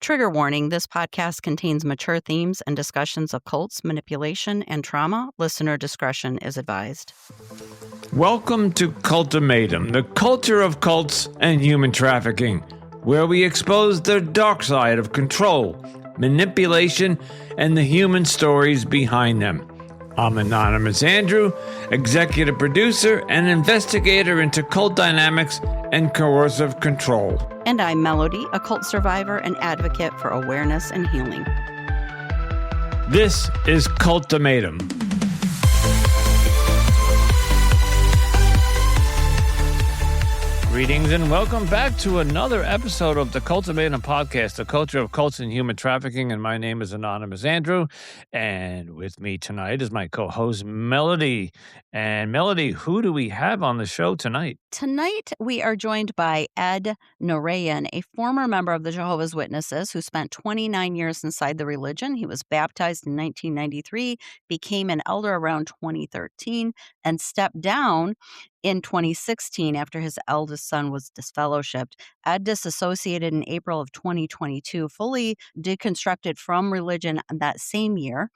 Trigger warning, this podcast contains mature themes and discussions of cults, manipulation, and trauma. Listener discretion is advised. Welcome to Cultimatum, the culture of cults and human trafficking, where we expose the dark side of control, manipulation, and the human stories behind them. I'm Anonymous Andrew, executive producer and investigator into cult dynamics and coercive control. And I'm Melody, a cult survivor and advocate for awareness and healing. This is Cultimatum. Greetings and welcome back to another episode of the Cultimatum Podcast, the culture of cults and human trafficking. And my name is Anonymous Andrew. And with me tonight is my co-host, Melody. And Melody, who do we have on the show tonight? Tonight, we are joined by Ed Narayan, a former member of the Jehovah's Witnesses who spent 29 years inside the religion. He was baptized in 1993, became an elder around 2013, and stepped down in 2016 after his eldest son was disfellowshipped. Ed disassociated in April of 2022, fully deconstructed from religion that same year,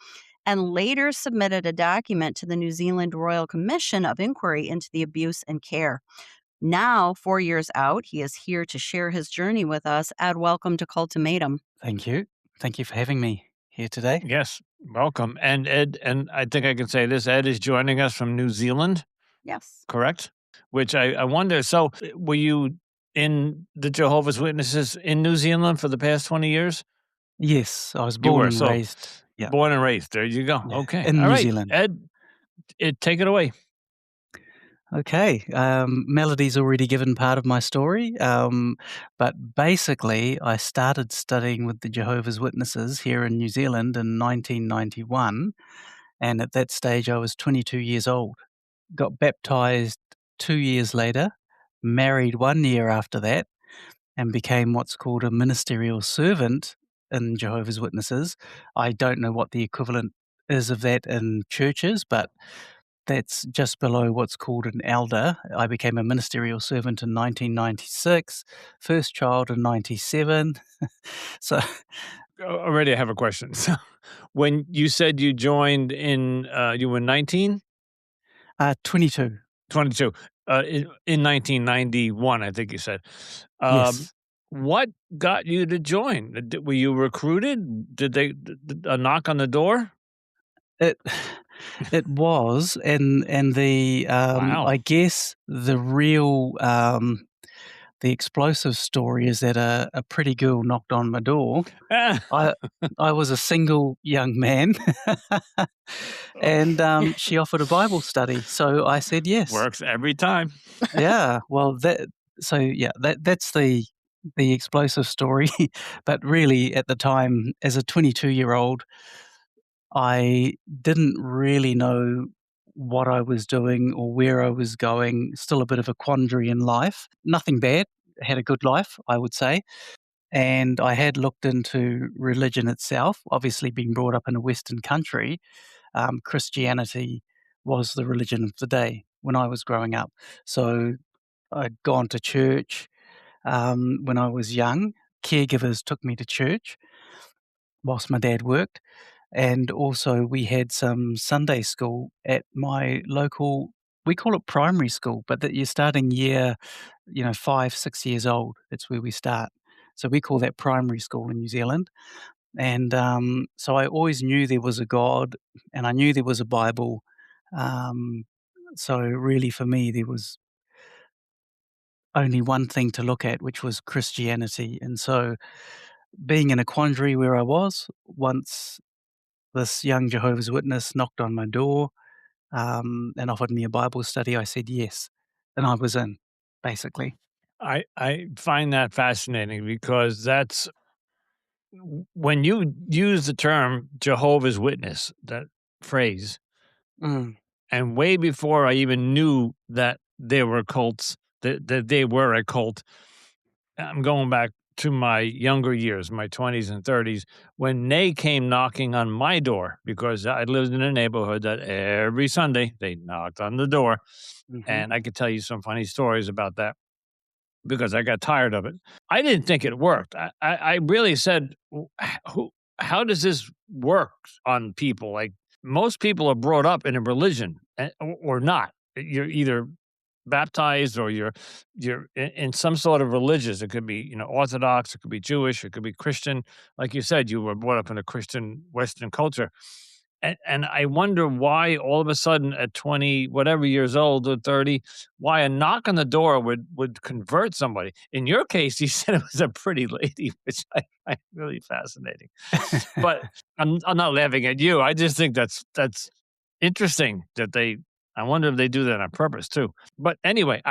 and later submitted a document to the New Zealand Royal Commission of Inquiry into the abuse and care. Now, 4 years out, he is here to share his journey with us. Ed, welcome to Cultimatum. Thank you. Thank you for having me here today. Yes, welcome. And Ed, and I think I can say this, Ed is joining us from New Zealand. Yes. Correct? Which I wonder, so were you in the Jehovah's Witnesses in New Zealand for the past 20 years? Yes, I was born and raised. Yeah. Born and raised. There you go. Yeah, Okay. in All New right. Zealand. Ed, take it away. Okay. Melody's already given part of my story, but basically I started studying with the Jehovah's Witnesses here in New Zealand in 1991, and at that stage I was 22 years old. Got baptized 2 years later, married 1 year after that, and became what's called a ministerial servant in Jehovah's Witnesses. I don't know what the equivalent is of that in churches, but that's just below what's called an elder. I became a ministerial servant in 1996, first child in 97. So Already I have a question. So when you said you joined in, you were 19? 22. 22. In 1991, I think you said. Yes. What got you to join? Were you recruited? Did they a knock on the door? It was, and the Wow. I guess the real the explosive story is that a pretty girl knocked on my door. I was a single young man, and she offered a Bible study, so I said yes. Works every time. Yeah, well, that's the explosive story. But really, at the time, as a 22-year-old, I didn't really know what I was doing or where I was going. Still a bit of a quandary in life. Nothing bad. Had a good life, I would say. And I had looked into religion itself. Obviously, being brought up in a Western country, Christianity was the religion of the day when I was growing up. So I'd gone to church when I was young. Caregivers took me to church whilst my dad worked. And also we had some Sunday school at my local, we call it primary school, but that you're starting year, 5, 6 years old. That's where we start. So we call that primary school in New Zealand. And so I always knew there was a God and I knew there was a Bible. So really for me, there was only one thing to look at, which was Christianity. And so being in a quandary where I was, once this young Jehovah's Witness knocked on my door and offered me a Bible study, I said yes. And I was in, basically. I find that fascinating because that's when you use the term Jehovah's Witness, that phrase, and way before I even knew that there were cults, that they were a cult, I'm going back to my younger years, my 20s and 30s, when they came knocking on my door, because I lived in a neighborhood that every Sunday they knocked on the door. And I could tell you some funny stories about that. because I got tired of it. I didn't think it worked. I really said, how does this work on people? Like, most people are brought up in a religion or not. You're either baptized or you're in some sort of religious. It could be, Orthodox, it could be Jewish, it could be Christian. Like you said, you were brought up in a Christian Western culture. And I wonder why all of a sudden at 20 whatever years old or 30, why a knock on the door would convert somebody. In your case, you said it was a pretty lady, which I find really fascinating. But I'm not laughing at you. I just think that's interesting that I wonder if they do that on purpose too. But anyway,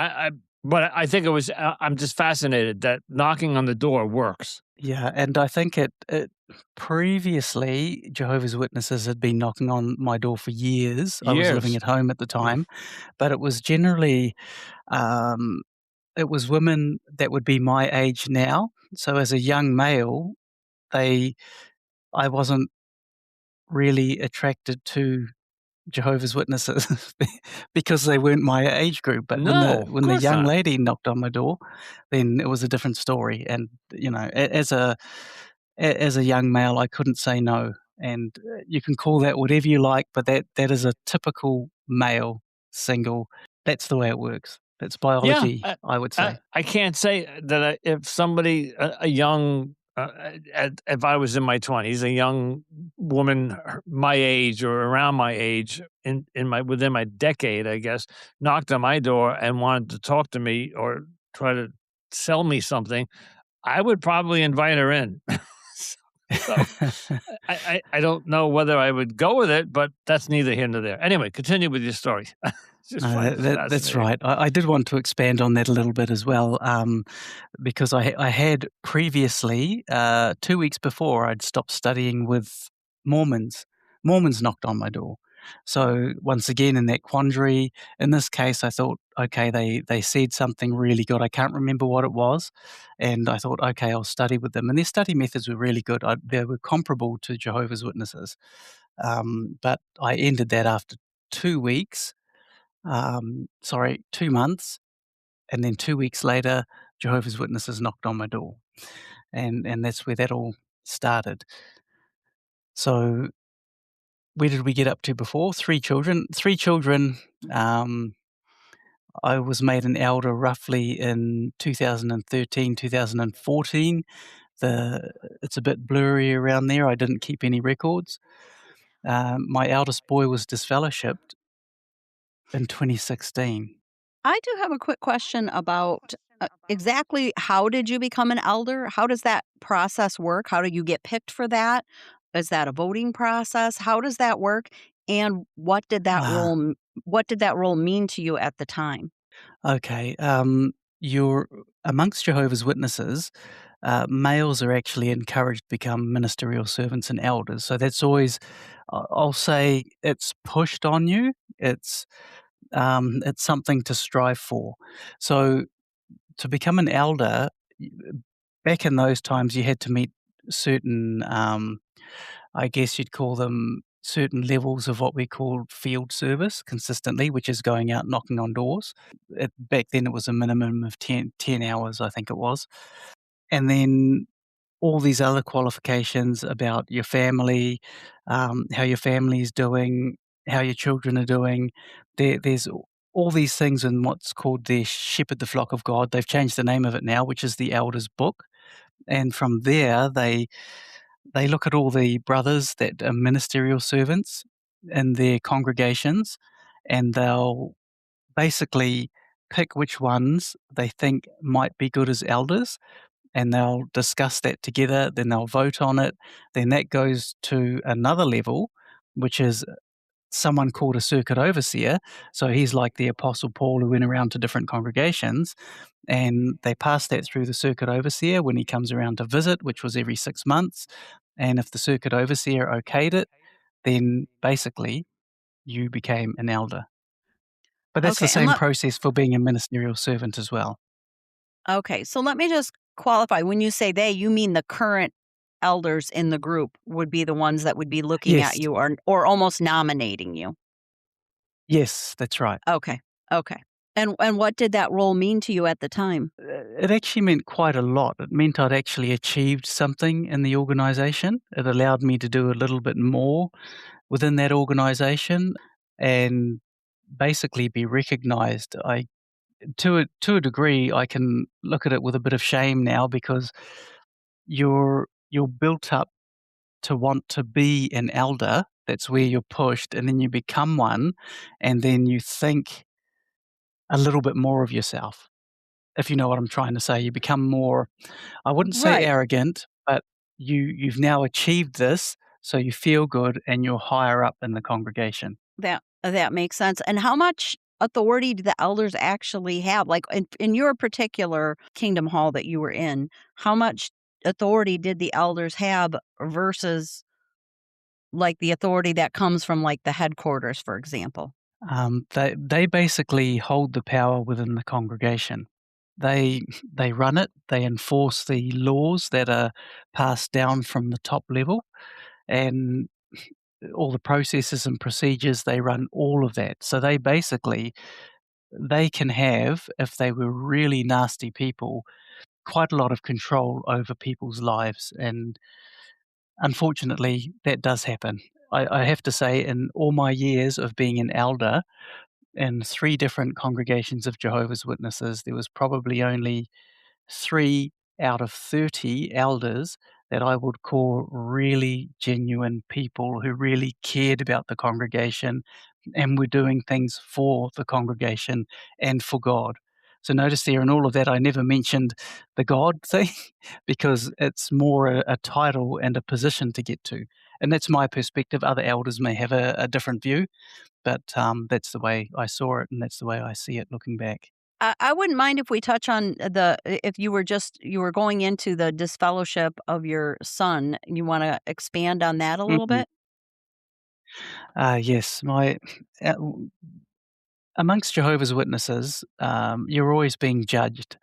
but I think it was, I'm just fascinated that knocking on the door works. Yeah, and I think it previously, Jehovah's Witnesses had been knocking on my door for years. I was living Years. at home at the time, but it was generally, it was women that would be my age now. So as a young male, I wasn't really attracted to Jehovah's Witnesses because they weren't my age group. But No, of when the course young not. lady knocked on my door, then it was a different story. And as a young male, I couldn't say no. And you can call that whatever you like, but that is a typical male single. That's the way it works. That's Yeah, biology, I would say. I can't say that if somebody, a young, if I was in my 20s, a young woman my age or around my age, within my decade, I guess, knocked on my door and wanted to talk to me or try to sell me something, I would probably invite her in. So I don't know whether I would go with it, but that's neither here nor there. Anyway, continue with your story. Just find it That's fascinating. right. I did want to expand on that a little bit as well, because I had previously, 2 weeks before, I'd stopped studying with Mormons. Mormons knocked on my door. So once again, in that quandary, in this case, I thought, okay, they said something really good. I can't remember what it was, and I thought, okay, I'll study with them. And their study methods were really good. They were comparable to Jehovah's Witnesses, but I ended that after 2 weeks. 2 months, and then 2 weeks later, Jehovah's Witnesses knocked on my door, and that's where that all started. So, where did we get up to before? 3 children. 3 children, I was made an elder roughly in 2013, 2014. It's a bit blurry around there, I didn't keep any records. My eldest boy was disfellowshipped in 2016. I do have a quick question about exactly how did you become an elder? How does that process work? How do you get picked for that? Is that a voting process? How does that work? And Ah. what did that role mean to you at the time? Okay. You're amongst Jehovah's Witnesses, males are actually encouraged to become ministerial servants and elders. So that's always, I'll say, it's pushed on you. It's something to strive for. So to become an elder, y- back in those times, you had to meet certain, I guess you'd call them certain levels of what we called field service consistently, which is going out knocking on doors. Back then, it was a minimum of 10 hours, I think it was. And then all these other qualifications about your family, how your family is doing, how your children are doing. There's all these things in what's called the Shepherd the Flock of God. They've changed the name of it now, which is the Elders Book. And from there, they look at all the brothers that are ministerial servants in their congregations, and they'll basically pick which ones they think might be good as elders, and they'll discuss that together, then they'll vote on it. Then that goes to another level, which is someone called a circuit overseer. So he's like the Apostle Paul who went around to different congregations, and they pass that through the circuit overseer when he comes around to visit, which was every 6 months. And if the circuit overseer okayed it, then basically you became an elder. But that's the Okay, and same process for being a ministerial servant as well. so let me just qualify. When you say they, you mean the current elders in the group would be the ones that would be looking at Yes, you or almost nominating you. yes, that's right. Okay. Okay. And what did that role mean to you at the time? It actually meant quite a lot. It meant I'd actually achieved something in the organization. It allowed me to do a little bit more within that organization and basically be recognized. I to a degree, I can look at it with a bit of shame now because you're built up to want to be an elder. That's where you're pushed, and then you become one, and then you think a little bit more of yourself, if you know what I'm trying to say. You become more, I wouldn't say Right. arrogant, but you've now achieved this, so you feel good and you're higher up in the congregation. That makes sense. And how much authority do the elders actually have? Like in your particular kingdom hall that you were in, how much authority did the elders have versus like the authority that comes from like the headquarters, for example? They basically hold the power within the congregation. They they run it. They enforce the laws that are passed down from the top level, and all the processes and procedures. They run all of that. So they basically they can have, if they were really nasty people, quite a lot of control over people's lives. And unfortunately, that does happen. I have to say, in all my years of being an elder in 3 different congregations of Jehovah's Witnesses, there was probably only 3 out of 30 elders that I would call really genuine people who really cared about the congregation and were doing things for the congregation and for God. So notice there in all of that, I never mentioned the God thing because it's more a title and a position to get to. And that's my perspective. Other elders may have a different view, but that's the way I saw it and that's the way I see it looking back. I wouldn't mind if we touch on if you were going into the disfellowship of your son. You want to expand on that a little Mhm. bit? Yes, uh, amongst Jehovah's Witnesses, you're always being judged.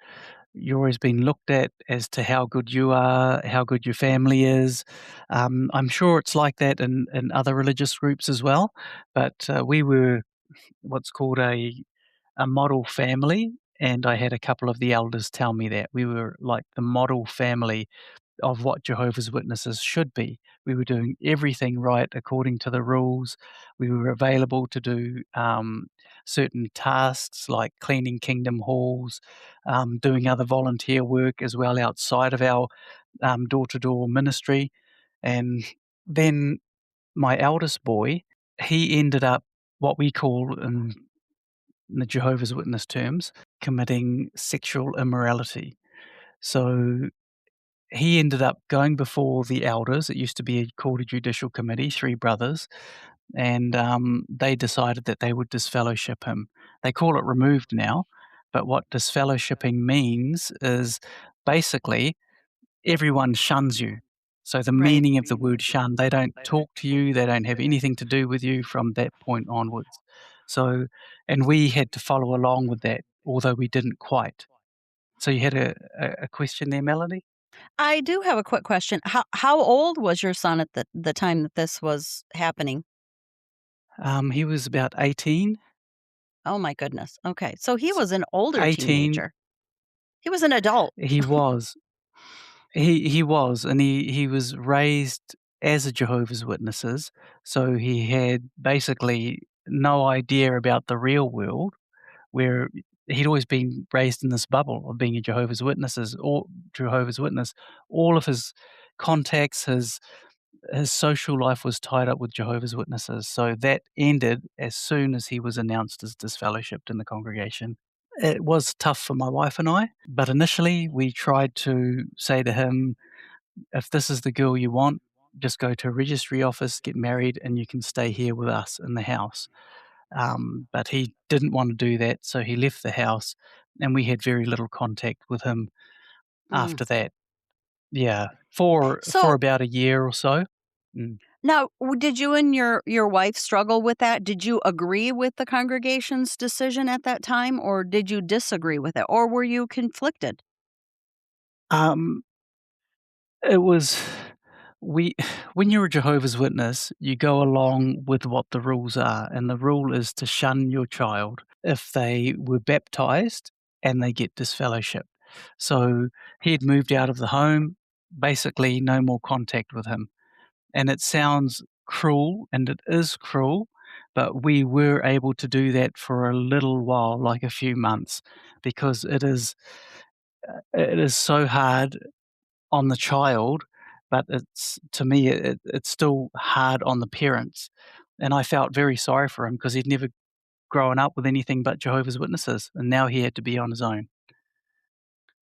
You're always being looked at as to how good you are, how good your family is. I'm sure it's like that in other religious groups as well, but we were what's called a model family, and I had a couple of the elders tell me that we were like the model family of what Jehovah's Witnesses should be. We were doing everything right according to the rules. We were available to do certain tasks like cleaning kingdom halls, doing other volunteer work as well outside of our door to door ministry. And then my eldest boy, he ended up what we call in the Jehovah's Witness terms, committing sexual immorality. So he ended up going before the elders. It used to be called a judicial committee, 3 brothers, and they decided that they would disfellowship him. They call it removed now, but what disfellowshipping means is basically everyone shuns you. So the Right. meaning of the word shun, they don't talk to you, they don't have anything to do with you from that point onwards. So, and we had to follow along with that, although we didn't quite. So you had a question there, Melanie? I do have a quick question. How old was your son at the time that this was happening? He was about 18. Oh my goodness. Okay. So he S was an older 18, teenager. He was an adult. he was. He was, and he was raised as a Jehovah's Witnesses, so he had basically no idea about the real world, where he'd always been raised in this bubble of being a Jehovah's Witness. All of his contacts, his social life was tied up with Jehovah's Witnesses, so that ended as soon as he was announced as disfellowshipped in the congregation. It was tough for my wife and I, but initially we tried to say to him, "If this is the girl you want, just go to a registry office, get married, and you can stay here with us in the house." But he didn't want to do that, so he left the house, and we had very little contact with him Mm. after that. Yeah, for So about a year or so. Mm. now, did you and your wife struggle with that? Did you agree with the congregation's decision at that time, or did you disagree with it, or were you conflicted? Um, it was we when you're a Jehovah's Witness, you go along with what the rules are, and the rule is to shun your child if they were baptized and they get disfellowship. So he had moved out of the home, basically no more contact with him. And it sounds cruel, and it is cruel, but we were able to do that for a little while, like a few months, because it is so hard on the child, but it's to me, it's still hard on the parents. And I felt very sorry for him because he'd never grown up with anything but Jehovah's Witnesses, and now he had to be on his own.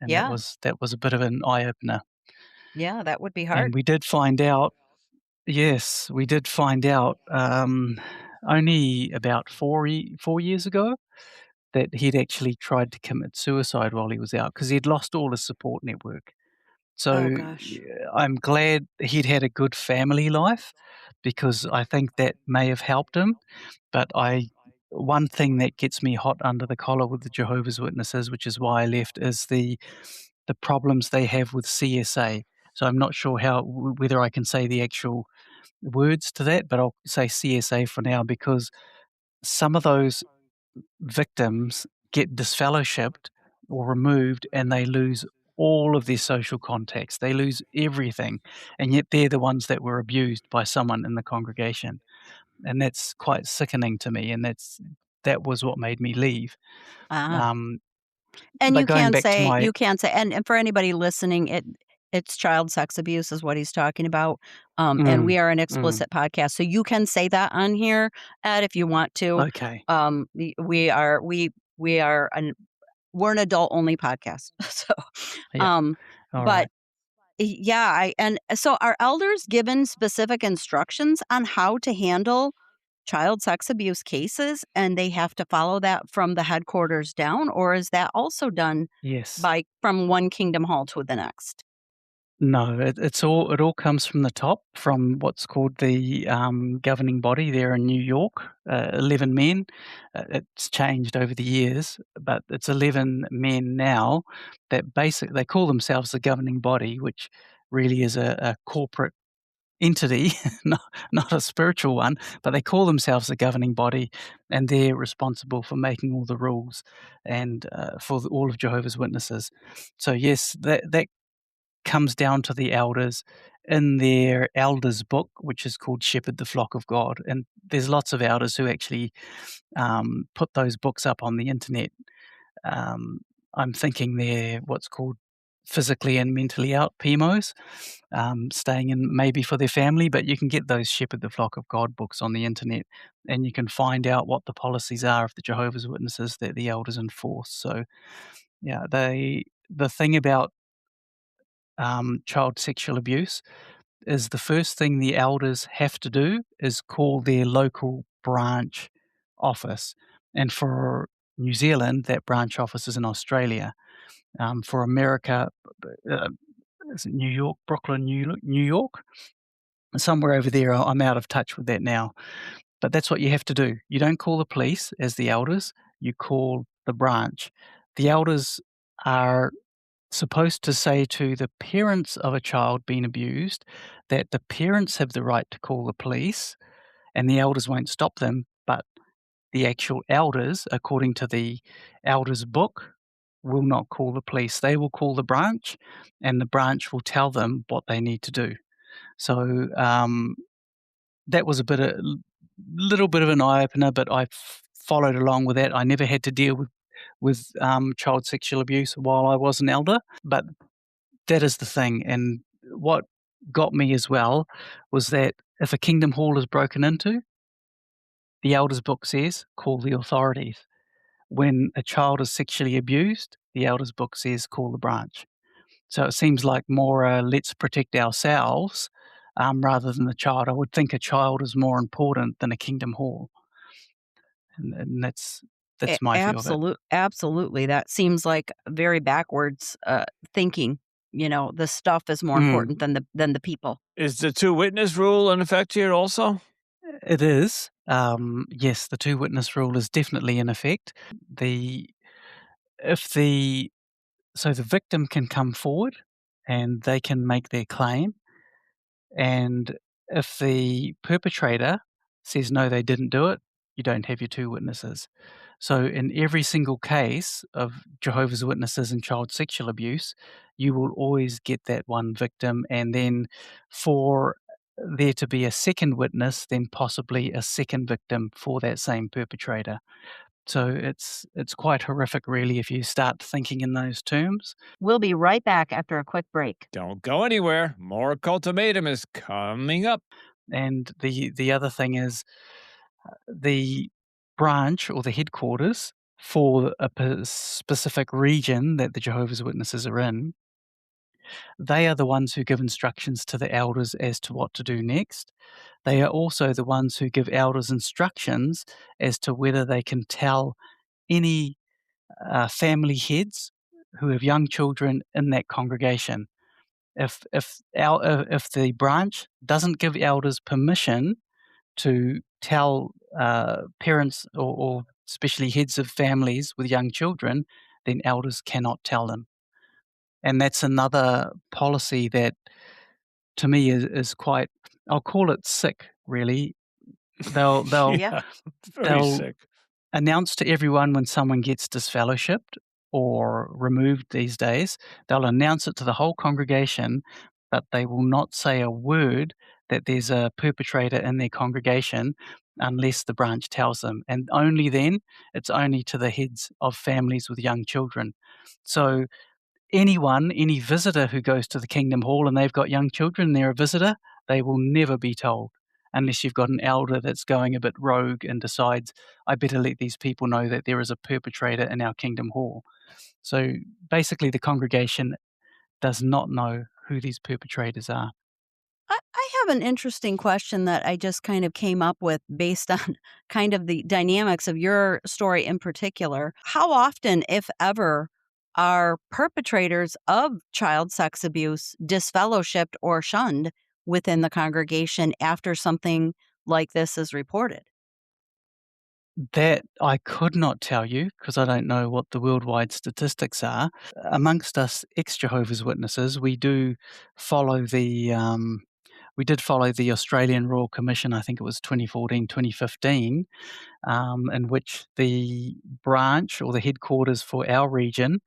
And Yeah. that was a bit of an eye opener. Yeah, that would be And hard. we did find out, yes, we did find out only about 4 years ago that he'd actually tried to commit suicide while he was out because he'd lost all his support network. Oh So, gosh. I'm glad he'd had a good family life because I think that may have helped him, but I one thing that gets me hot under the collar with the Jehovah's Witnesses, which is why I left, is the problems they have with CSA. So I'm not sure whether I can say the actual words to that, but I'll say CSA for now because some of those victims get disfellowshipped or removed and they lose all of their social contacts. They lose everything, and yet they're the ones that were abused by someone in the congregation, and that's quite sickening to me, and that was what made me leave. Ah. Um, And but going back to my you can say and for anybody listening, it's child sex abuse is what he's talking about, and mm, we are an mm, explicit podcast, so you can say that on here, Ed, if you want to. okay, We are an we're an adult-only podcast, so, yeah, um, all but right. yeah, I and so are elders given specific instructions on how to handle child sex abuse cases, and they have to follow that from the headquarters down, or is that also done Yes. by from one kingdom hall to the next? No, it all comes from the top, from what's called the, governing body there in New York, 11 men. It's changed over the years, but it's 11 men now that they call themselves the governing body, which really is a corporate entity, not not a spiritual one, but they call themselves the governing body, and they're responsible for making all the rules and, for all of Jehovah's Witnesses. So, yes, that comes down to the elders in their elders book, which is called Shepherd the Flock of God. And there's lots of elders who actually put those books up on the internet. Um, I'm thinking they're what's called physically and mentally out PMOs, staying in maybe for their family, but you can get those Shepherd the Flock of God books on the internet and you can find out what the policies are of the Jehovah's Witnesses that the elders enforce. So, yeah, the thing about child sexual abuse is the first thing the elders have to do is call their local branch office. And for New Zealand, that branch office is in Australia. For America, uh, is it New York, Brooklyn, New York? Somewhere over there, I'm out of touch with that now. But that's what you have to do. You don't call the police as the elders, you call the branch. The elders are supposed to say to the parents of a child being abused that the parents have the right to call the police and the elders won't stop them, but the actual elders, according to the elders book, will not call the police. They will call the branch and the branch will tell them what they need to do. So that was a little bit of an eye opener, but I followed along with that. I never had to deal with child sexual abuse while I was an elder, but that is the thing, and what got me as well was that if a kingdom hall is broken into, the elders book says, "Call the authorities." When a child is sexually abused, the elders book says, "Call the branch." So it seems like more, let's protect ourselves, rather than the child. I would think a child is more important than a kingdom hall, and that's my view of it. Absolutely, that seems like very backwards, thinking, the stuff is more Mm, important than the people. Is the two witness rule in effect here also? it is. Yes, the two witness rule is definitely in effect. The if the So the victim can come forward and they can make their claim, And if the perpetrator says, no, they didn't do it, you don't have your two witnesses. So in every single case of Jehovah's Witnesses and child sexual abuse, you will always get that one victim, and then for there to be a second witness, then possibly a second victim for that same perpetrator. So it's quite horrific, really, if you start thinking in those terms. We'll be right back after a quick break. Don't go anywhere. More Cultimatum is coming up. And the other thing is the branch or the headquarters for a specific region that the Jehovah's Witnesses are in, they are the ones who give instructions to the elders as to what to do next. They are also the ones who give elders instructions as to whether they can tell any family heads who have young children in that congregation. If the branch doesn't give elders permission to tell parents or especially heads of families with young children, then elders cannot tell them. And that's another policy that to me is quite, I'll call it sick, really. They'll Yeah. Very they'll sick. announce to everyone when someone gets disfellowshipped or removed these days. They'll announce it to the whole congregation, but they will not say a word that there's a perpetrator in their congregation unless the branch tells them. And only then, it's only to the heads of families with young children. So any visitor who goes to the Kingdom Hall and they've got young children, they're a visitor, they will never be told, unless you've got an elder that's going a bit rogue and decides, I better let these people know that there is a perpetrator in our Kingdom Hall. So basically, the congregation does not know who these perpetrators are. I have an interesting question that I just kind of came up with based on kind of the dynamics of your story in particular. How often, if ever, are perpetrators of child sex abuse disfellowshipped or shunned within the congregation after something like this is reported? That I could not tell you because I don't know what the worldwide statistics are. Amongst us ex-Jehovah's Witnesses, we did follow the Australian Royal Commission, I think it was 2014, 2015, in which the branch or the headquarters for our region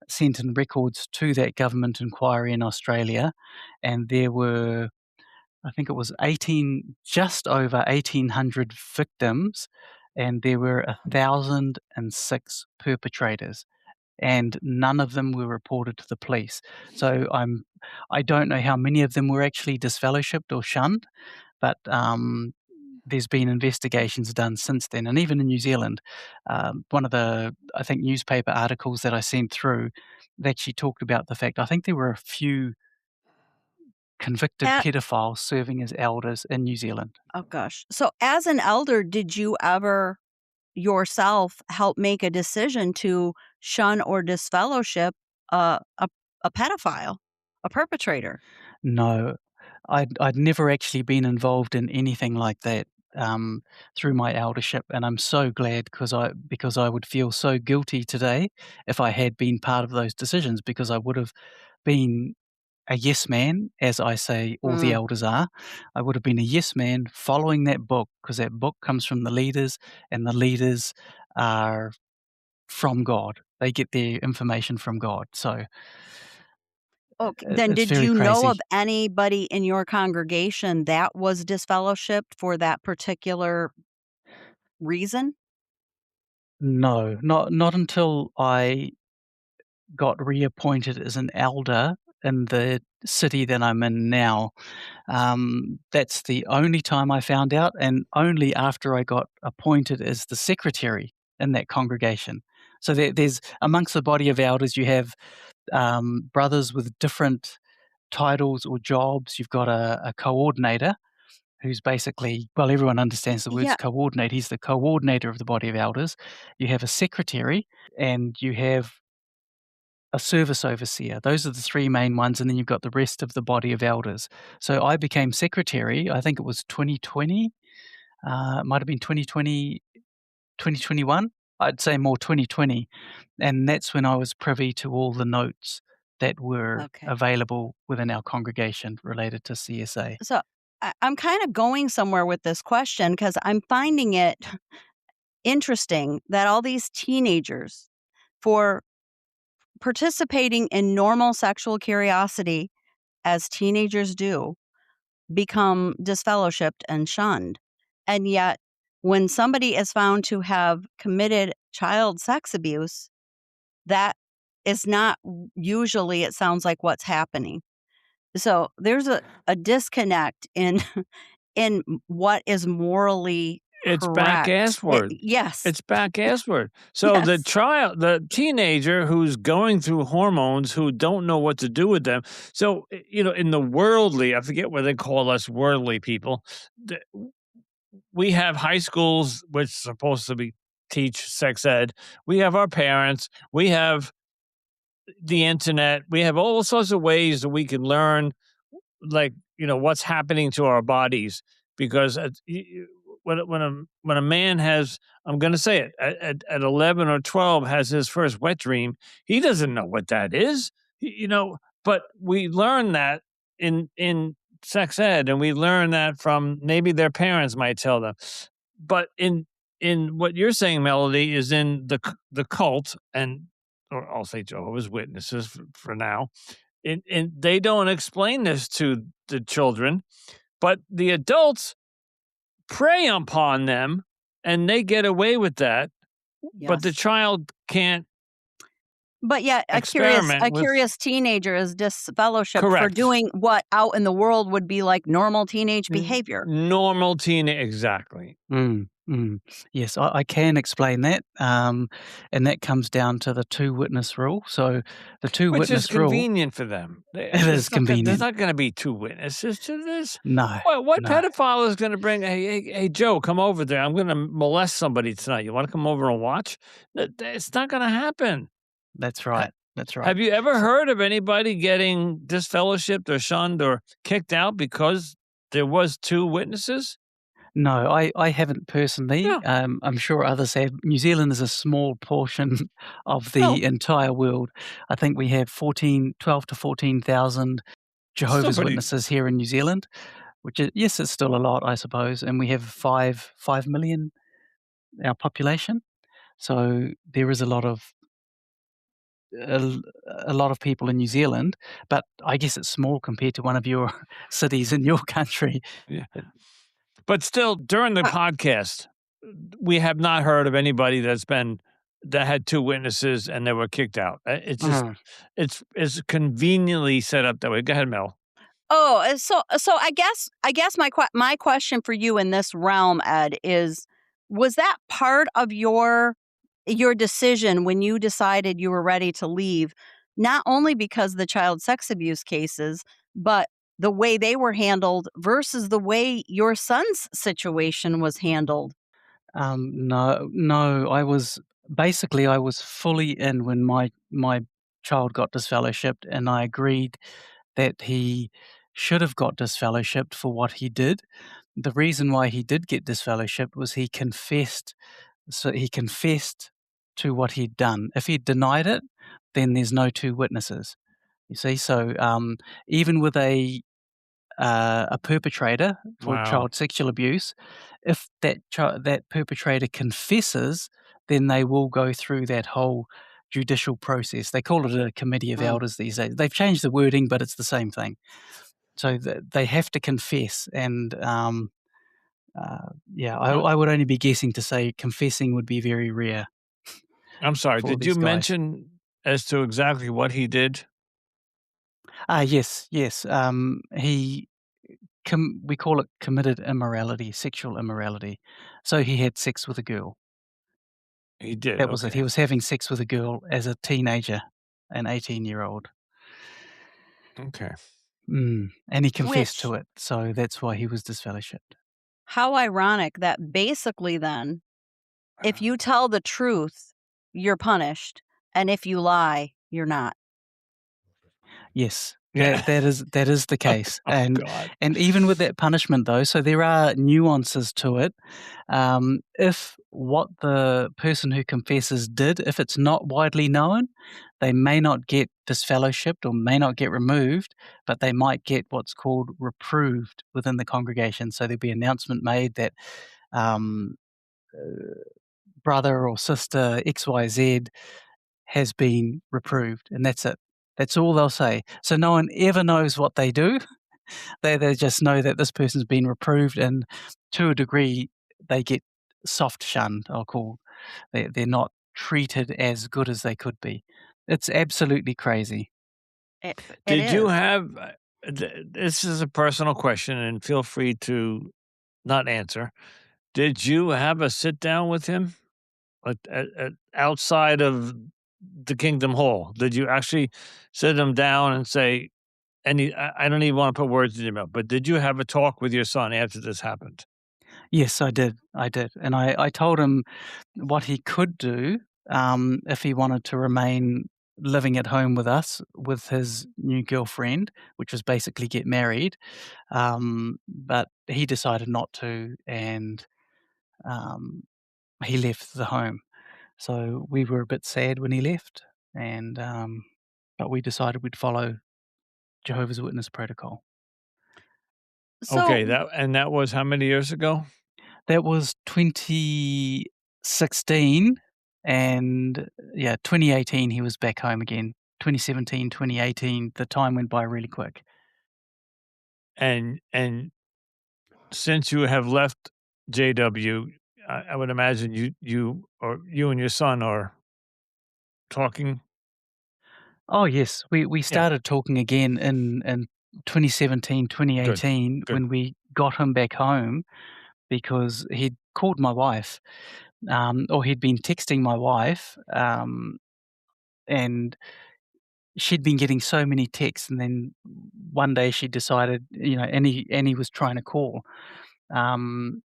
sent in records to that government inquiry in Australia, and there were, I think it was just over 1,800 victims, and there were 1,006 perpetrators, and none of them were reported to the police. So I don't know how many of them were actually disfellowshipped or shunned, but there's been investigations done since then. And even in New Zealand, one of the, I think, newspaper articles that I sent through, they actually talked about the fact, I think there were a few convicted At, pedophiles serving as elders in New Zealand. oh gosh. So as an elder, did you ever yourself help make a decision to shun or disfellowship a pedophile, a perpetrator? No, I'd never actually been involved in anything like that through my eldership, and I'm so glad because I would feel so guilty today if I had been part of those decisions, because I would have been a yes man, as I say all the Mm. elders are. I would have been a yes man following that book, because that book comes from the leaders, and the leaders are from God. They get their information from God. So Okay. Then it's did very you know of crazy. anybody in your congregation that was disfellowshipped for that particular reason? No, not until I got reappointed as an elder in the city that I'm in now. That's the only time I found out, and only after I got appointed as the secretary in that congregation. So there's amongst the body of elders, you have brothers with different titles or jobs. You've got a coordinator who's basically, well, everyone understands the words Yeah. coordinate. He's the coordinator of the body of elders. You have a secretary, and you have a service overseer. Those are the three main ones, and then you've got the rest of the body of elders. So I became secretary, I think it was 2020, it might have been 2020, 2021. I'd say more 2020, and that's when I was privy to all the notes that were Okay. available within our congregation related to CSA. So I'm kind of going somewhere with this question because I'm finding it interesting that all these teenagers, for participating in normal sexual curiosity as teenagers do, become disfellowshipped and shunned. And yet, when somebody is found to have committed child sex abuse, that is not usually, it sounds like, what's happening. So there's a disconnect in in what is morally It's back correct. assward. Yes. It's back assward. So Yes. the teenager who's going through hormones, who don't know what to do with them. So, in the worldly, I forget what they call us worldly people. th- We have high schools which supposed to be teach sex ed. We have our parents. We have the internet. We have all sorts of ways that we can learn, like, what's happening to our bodies, because when a man has, I'm going to say it, at 11 or 12 has his first wet dream, he doesn't know what that is. But we learn that in sex ed, and we learn that from, maybe their parents might tell them. But in what you're saying, Melody, is in the cult, and, or I'll say Jehovah's Witnesses for now, and they don't explain this to the children, but the adults prey upon them, and they get away with that. But the Yes. child can't But yet experiment a with. curious teenager is disfellowshipped for Correct. doing what out in the world would be like normal teenage behavior. Normal teenage, exactly. Yes, I can explain that, and that comes down to the two-witness rule. So the Which is two-witness rule, convenient for them. it is There's convenient. not going to be two witnesses to this. No, What no, pedophile is going to bring? Hey, Joe, come over there. I'm going to molest somebody tonight. You want to come over and watch? It's not going to happen. that's right, that's right. Have you ever So heard of anybody getting disfellowshipped or shunned or kicked out because there was two witnesses? no, I haven't personally. No. I'm sure others have. New Zealand is a small portion of No. the entire world. I think we have 12 to 14,000 Still Jehovah's pretty. Witnesses here in New Zealand, which is, yes, it's still a lot, I suppose, and we have 5 million, our population. So there is a a lot of people in New Zealand, but I guess it's small compared to one of your cities in your country. Yeah. But still, during the podcast, we have not heard of anybody that had two witnesses and they were kicked out. It's just, Mm. it's conveniently set up that way. Go ahead, Mel. Oh, so I guess my question for you in this realm, Ed, is, was that part of your decision when you decided you were ready to leave, not only because of the child sex abuse cases, but the way they were handled versus the way your son's situation was handled? No, I was fully in when my child got disfellowshipped, and I agreed that he should have got disfellowshipped for what he did. The reason why he did get disfellowshipped was he confessed. So he confessed to what he'd done. If he'd denied it, then there's no two witnesses. You see, so even with a perpetrator for Wow. child sexual abuse, if that perpetrator confesses, then they will go through that whole judicial process. They call it a committee of Mm. elders these days. They've changed the wording, but it's the same thing. So they have to confess, and yeah, Uh, I would only be guessing to say confessing would be very rare I'm sorry. for Did you these guys. mention as to exactly what he did? Yes, yes. We call it committed immorality, sexual immorality. So he had sex with a girl. He did. That was it. He Okay. was having sex with a girl as a teenager, an 18-year-old. Okay. And he confessed Which, to it. So that's why he was disfellowshipped. how ironic that basically then, if you tell the truth, you're punished, and if you lie, you're not. Yes, Yeah. That is the case, Oh, God. and even with that punishment, though, so there are nuances to it. If what the person who confesses did, if it's not widely known, they may not get disfellowshipped or may not get removed, but they might get what's called reproved within the congregation. So there'll be an announcement made that um, brother or sister XYZ has been reproved, and that's it. That's all they'll say. So no one ever knows what they do. They just know that this person's been reproved, and to a degree, they get soft shunned, I'll call. They're not treated as good as they could be. It's absolutely crazy. It Did you is. have this is a personal question, and feel free to not answer. Did you have a sit down with him outside of the Kingdom Hall? Did you actually sit him down and say, I don't even want to put words in your mouth, but did you have a talk with your son after this happened? Yes, I did, and I told him what he could do, if he wanted to remain living at home with us, with his new girlfriend, which was basically get married, but he decided not to, and, um, he left the home. So we were a bit sad when he left, and but we decided we'd follow Jehovah's Witness protocol. Okay, So, that was how many years ago? That was 2016, and yeah, 2018 he was back home again. 2017, 2018, the time went by really quick. And since you have left JW, I would imagine you and your son are talking. Oh yes, we Yeah, started talking again in 2017, good, 2018 good. when we got him back home because he'd called my wife, or he'd been texting my wife, and she'd been getting so many texts, and then one day she decided, Annie was trying to call. Um,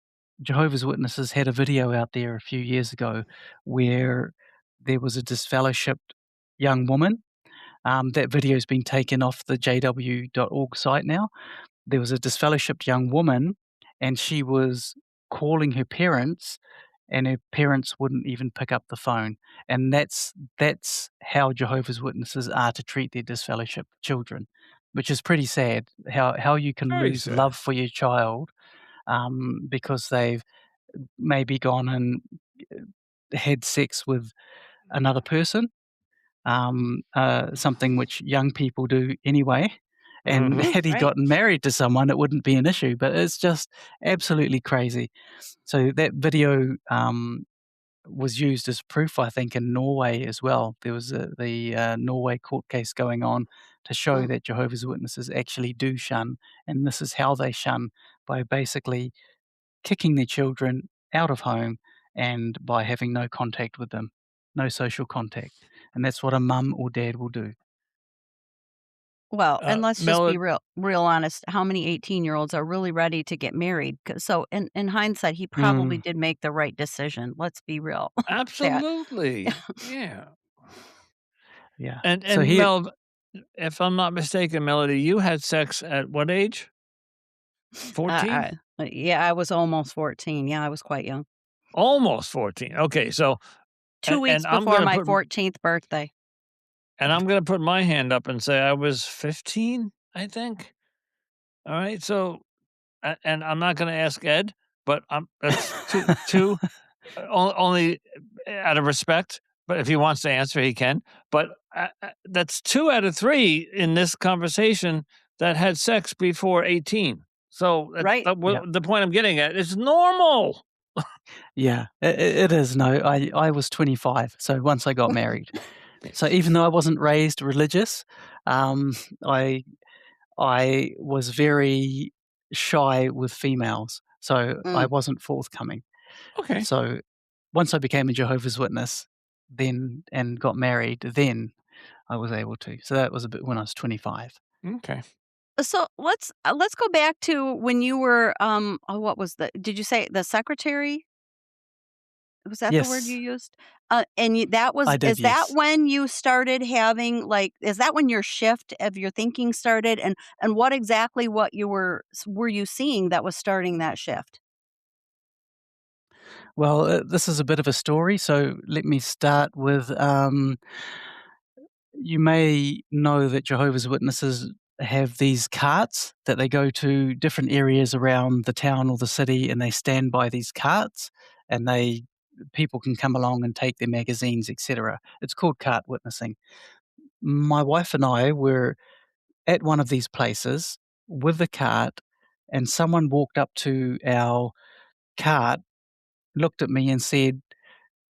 Jehovah's Witnesses had a video out there a few years ago where there was a disfellowshipped young woman. That video's been taken off the jw.org site now. There was a disfellowshipped young woman, and she was calling her parents, and her parents wouldn't even pick up the phone. And that's how Jehovah's Witnesses are to treat their disfellowshipped children, which is pretty sad. How you can Very lose sad. love for your child, because they've maybe gone and had sex with another person, something which young people do anyway. And Mhm. had he right. gotten married to someone, it wouldn't be an issue. But it's just absolutely crazy. So that video was used as proof, I think, in Norway as well. There was the Norway court case going on to show Mm. that Jehovah's Witnesses actually do shun, and this is how they shun by basically kicking their children out of home and by having no contact with them, no social contact. And that's what a mum or dad will do. Well, and let's just Mel, be real honest, how many 18-year-olds are really ready to get married? 'Cause so in hindsight, he probably Mm, did make the right decision. Let's be real. That absolutely, yeah. yeah. So And here, Mel, if I'm not mistaken, Melody, you had sex at what age? 14? yeah, I was almost 14. Yeah, I was quite young. Almost 14. Okay, so 2 weeks and before my 14th birthday. I'm gonna put my hand up and say I was 15, I think. All right, so and I'm not gonna ask Ed, but that's two only out of respect, but if he wants to answer, he can. But, that's 2 out of 3 in this conversation that had sex before 18. So that's Right. yeah, the point I'm getting at. It's normal. yeah, it is. No, I was 25, so once I got married. So even though I wasn't raised religious, um, I I was very shy with females, so I Mm. wasn't forthcoming. Okay, So once I became a Jehovah's Witness, then and got married, then I was able to. So that was a bit when I was 25. okay. So let's go back to when you were, what was the did you say the secretary? Was that the word you Yes, used? And that I was did, is that yes. when you started having, like is that when your shift of your thinking started? And what exactly what you were you seeing that was starting that shift? Well, this is a bit of a story, so let me start with, you may know that Jehovah's Witnesses have these carts that they go to different areas around the town or the city, and they stand by these carts, and people can come along and take their magazines, etc. It's called cart witnessing. My wife and I were at one of these places with the cart, and someone walked up to our cart, looked at me, and said,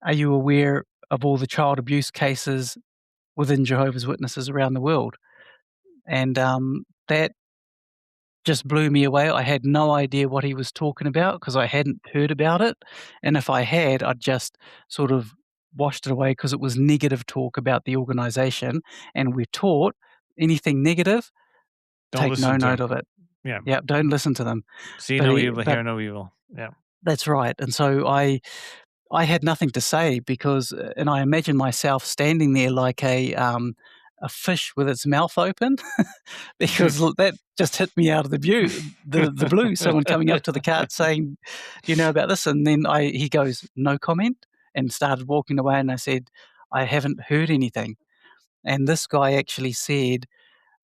"Are you aware of all the child abuse cases within Jehovah's Witnesses around the world?" And that just blew me away. I had no idea what he was talking about because I hadn't heard about it. And if I had, I'd just sort of washed it away because it was negative talk about the organization. And we're taught anything negative, Don't take no listen to note him. of it. Yeah. Yeah, don't listen to them. See But no he, evil, but hear no evil. Yeah. that's right. And so I had nothing to say because, and I imagine myself standing there like a fish with its mouth open, because that just hit me out of the blue. Someone coming up to the cart saying, "Do you know about this?" And then he goes, "No comment," and started walking away. And I said, "I haven't heard anything." And this guy actually said,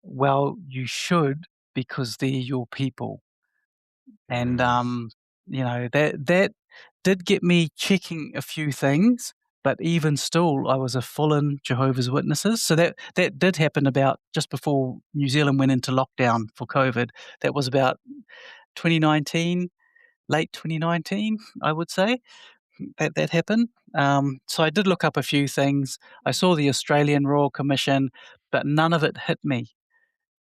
"Well, you should because they're your people." And, that did get me checking a few things, but even still, I was a full-in Jehovah's Witnesses. So that did happen about just before New Zealand went into lockdown for COVID. That was about 2019, late 2019, I would say, that happened. So I did look up a few things. I saw the Australian Royal Commission, but none of it hit me.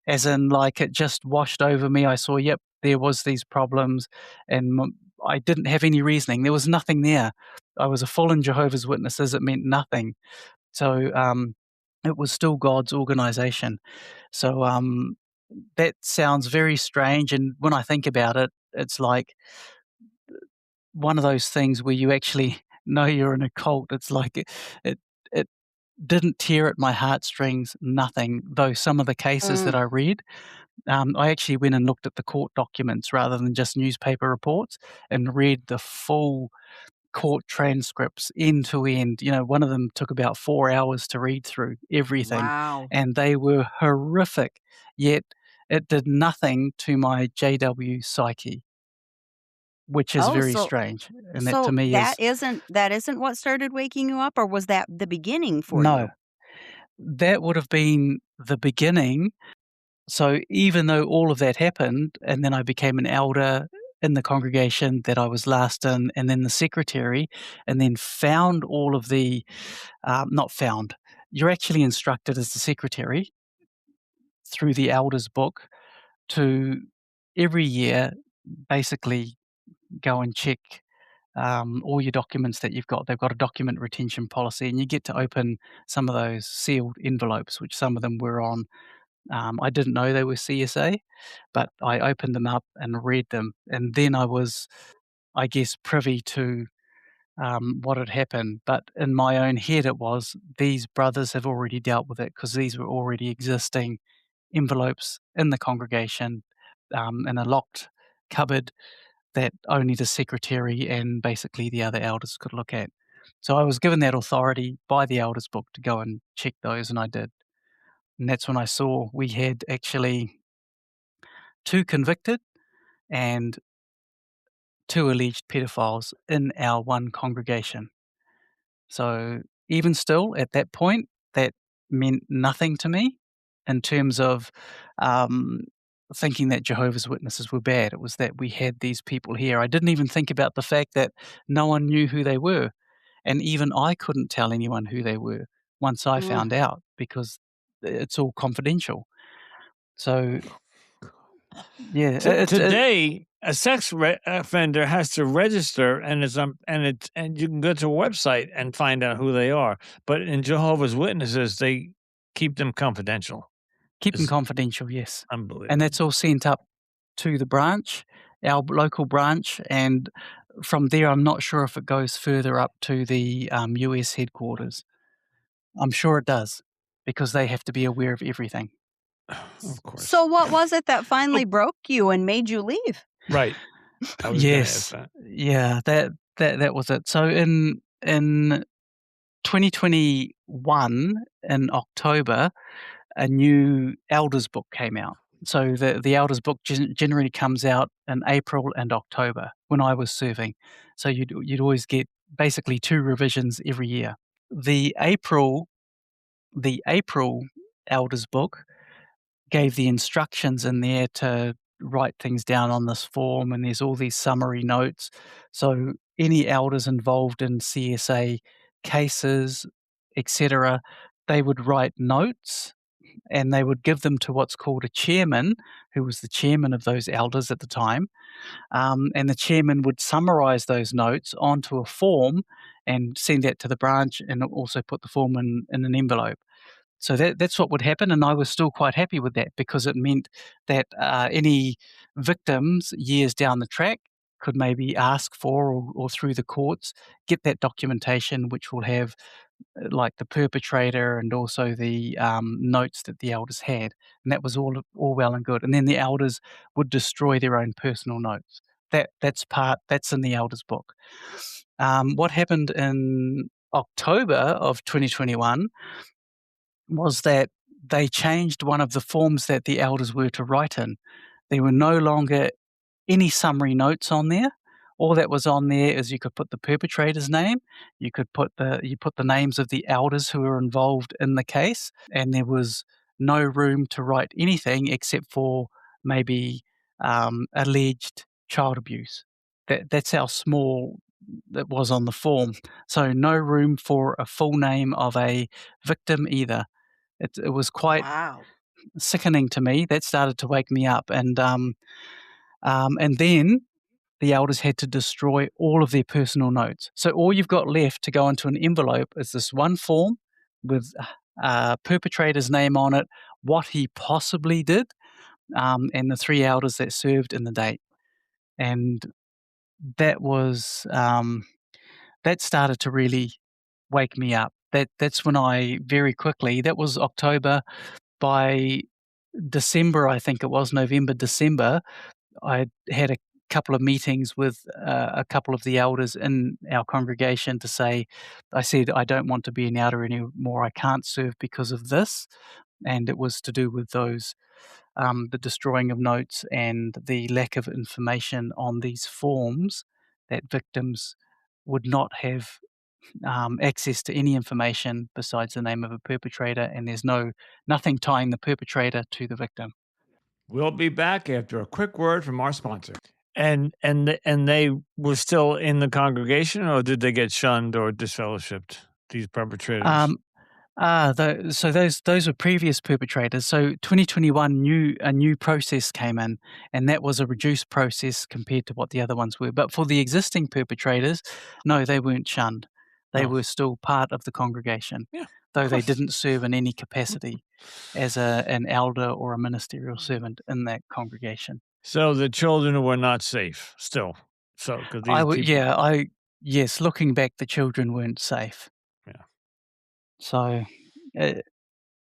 As in, like, it just washed over me. I saw, yep, there was these problems, and I didn't have any reasoning. There was nothing there. I was a fallen Jehovah's Witnesses. It meant nothing. So it was still God's organization. So that sounds very strange. And when I think about it, it's like one of those things where you actually know you're in a cult. It's like it didn't tear at my heartstrings, nothing, though some of the cases that Mm, I read, I actually went and looked at the court documents rather than just newspaper reports and read the full court transcripts end to end. One of them took about 4 hours to read through everything, wow. and they were horrific, yet it did nothing to my JW psyche, which is Oh, very so strange, and that to so me is that isn't what started waking you up, or was that the beginning for no, you? that would have been the beginning. So even though all of that happened, and then I became an elder in the congregation that I was last in, and then the secretary, and then found all of the, not found, you're actually instructed as the secretary through the elders book to every year basically go and check all your documents that you've got. They've got a document retention policy, and you get to open some of those sealed envelopes, which some of them were on. I didn't know they were CSA, but I opened them up and read them, and then I was, I guess, privy to what had happened. But in my own head, it was these brothers have already dealt with it because these were already existing envelopes in the congregation, in a locked cupboard that only the secretary and basically the other elders could look at. So I was given that authority by the elders book to go and check those, and I did. And that's when I saw we had actually 2 convicted and 2 alleged pedophiles in our one congregation. So even still, at that point, that meant nothing to me in terms of um, thinking that Jehovah's Witnesses were bad. It was that we had these people here. I didn't even think about the fact that no one knew who they were. And even I couldn't tell anyone who they were once I Mm. found out because it's all confidential. So, yeah, Today, a offender has to register, and and you can go to a website and find out who they are. But in Jehovah's Witnesses, they keep them confidential. keep them It's confidential, yes. And unbelievable. that's all sent up to the branch, our local branch, and from there, I'm not sure if it goes further up to the US headquarters. I'm sure it does, because they have to be aware of everything. Of course. So what was it that finally Oh. broke you and made you leave? Right. I was gonna ask Yes. that. Yeah, that was it. So in 2021, in October, a new Elders book came out. So the Elders book generally comes out in April and October when I was serving. So you'd always get basically 2 revisions every year. The April Elders book gave the instructions in there to write things down on this form, and there's all these summary notes. So any elders involved in CSA cases, etc., they would write notes and they would give them to what's called a chairman, who was the chairman of those elders at the time. And the chairman would summarize those notes onto a form and send that to the branch, and also put the form in an envelope. So that's what would happen, and I was still quite happy with that, because it meant that any victims years down the track could maybe ask for, or through the courts, get that documentation, which will have like the perpetrator and also the notes that the elders had, and that was all well and good. And then the elders would destroy their own personal notes. That's in the elders book. What happened in October of 2021 was that they changed one of the forms that the elders were to write in. There were no longer any summary notes on there. All that was on there is you could put the perpetrator's name, you put the names of the elders who were involved in the case, and there was no room to write anything except for maybe alleged child abuse. That's how small it was on the form. So no room for a full name of a victim either. It was quite Wow. sickening to me. That started to wake me up, and then the elders had to destroy all of their personal notes. So all you've got left to go into an envelope is this one form with perpetrator's name on it, what he possibly did, and the 3 elders that served in the date. And that was that started to really wake me up. That's when I very quickly. That was October. By December, I think it was November, December, I had a couple of meetings with a couple of the elders in our congregation to say, I said, I don't want to be an elder anymore. I can't serve because of this. And it was to do with those, the destroying of notes and the lack of information on these forms, that victims would not have access to any information besides the name of a perpetrator, and there's nothing tying the perpetrator to the victim. We'll be back after a quick word from our sponsor. And they were still in the congregation, or did they get shunned or disfellowshipped, these perpetrators? So those were previous perpetrators. So 2021, a new process came in, and that was a reduced process compared to what the other ones were. But for the existing perpetrators, no, they weren't shunned. They Oh. were still part of the congregation, Yeah, though they course. didn't serve in any capacity as an elder or a ministerial servant in that congregation. So the children were not safe still. So because these people, Yes, looking back, the children weren't safe. Yeah. So it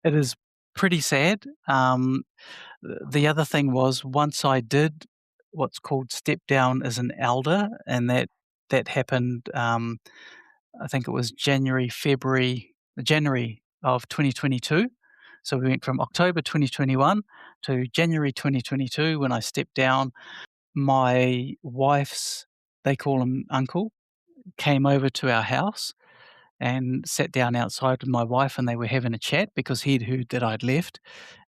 is pretty sad. The other thing was, once I did what's called step down as an elder, and that happened, I think it was January of 2022. So we went from October 2021 to January 2022 when I stepped down. My wife's, they call him uncle, came over to our house and sat down outside with my wife, and they were having a chat because he'd heard that I'd left,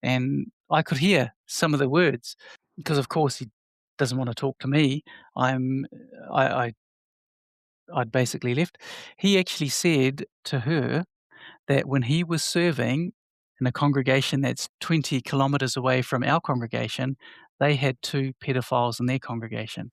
and I could hear some of the words, because of course he doesn't want to talk to me. I'm I I'd basically left. He actually said to her that when he was serving in a congregation that's 20 kilometers away from our congregation, they had 2 pedophiles in their congregation.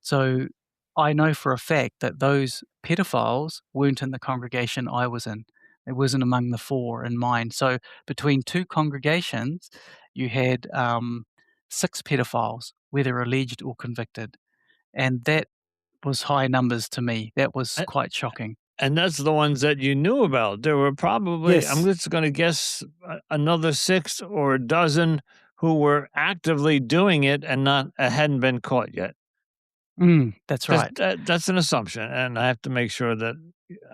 So I know for a fact that those pedophiles weren't in the congregation I was in. It wasn't among the 4 in mine. So between 2 congregations, you had 6 pedophiles, whether alleged or convicted. And was high numbers to me. That was A quite shocking. and that's the ones that you knew about. There were probably, I'm Yes. just gonna guess, another 6 or a dozen who were actively doing it and not hadn't been caught yet. That's Just right. that's an assumption, and I have to make sure that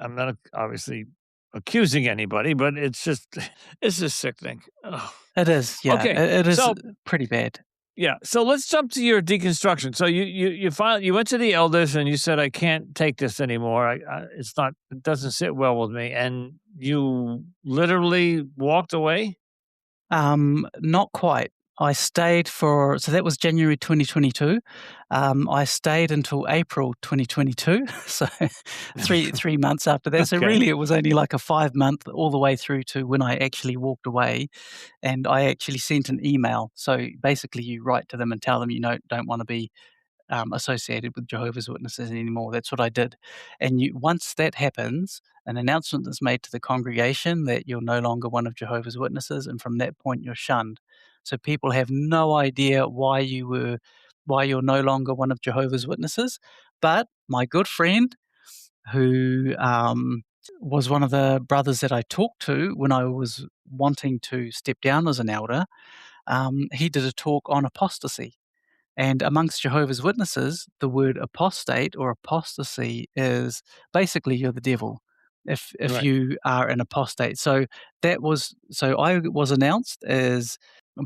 I'm not obviously accusing anybody, but it's just it's just sickening. Ugh. It is, yeah. Okay, It is so pretty bad. yeah, so let's jump to your deconstruction. So you went to the elders and you said, "I can't take this anymore. It's not, it doesn't sit well with me," and you literally walked away? Not quite. I stayed for so that was January 2022. I stayed until April 2022, so 3 months after that. So Okay. really, it was only like a 5 month all the way through to when I actually walked away, and I actually sent an email. So basically, you write to them and tell them you don't want to be associated with Jehovah's Witnesses anymore. That's what I did. And once that happens, an announcement is made to the congregation that you're no longer one of Jehovah's Witnesses, and from that point you're shunned. So people have no idea why you're no longer one of Jehovah's Witnesses. But my good friend, who was one of the brothers that I talked to when I was wanting to step down as an elder, he did a talk on apostasy. And amongst Jehovah's Witnesses, the word apostate or apostasy is basically you're the devil if Right. you are an apostate. So I was announced as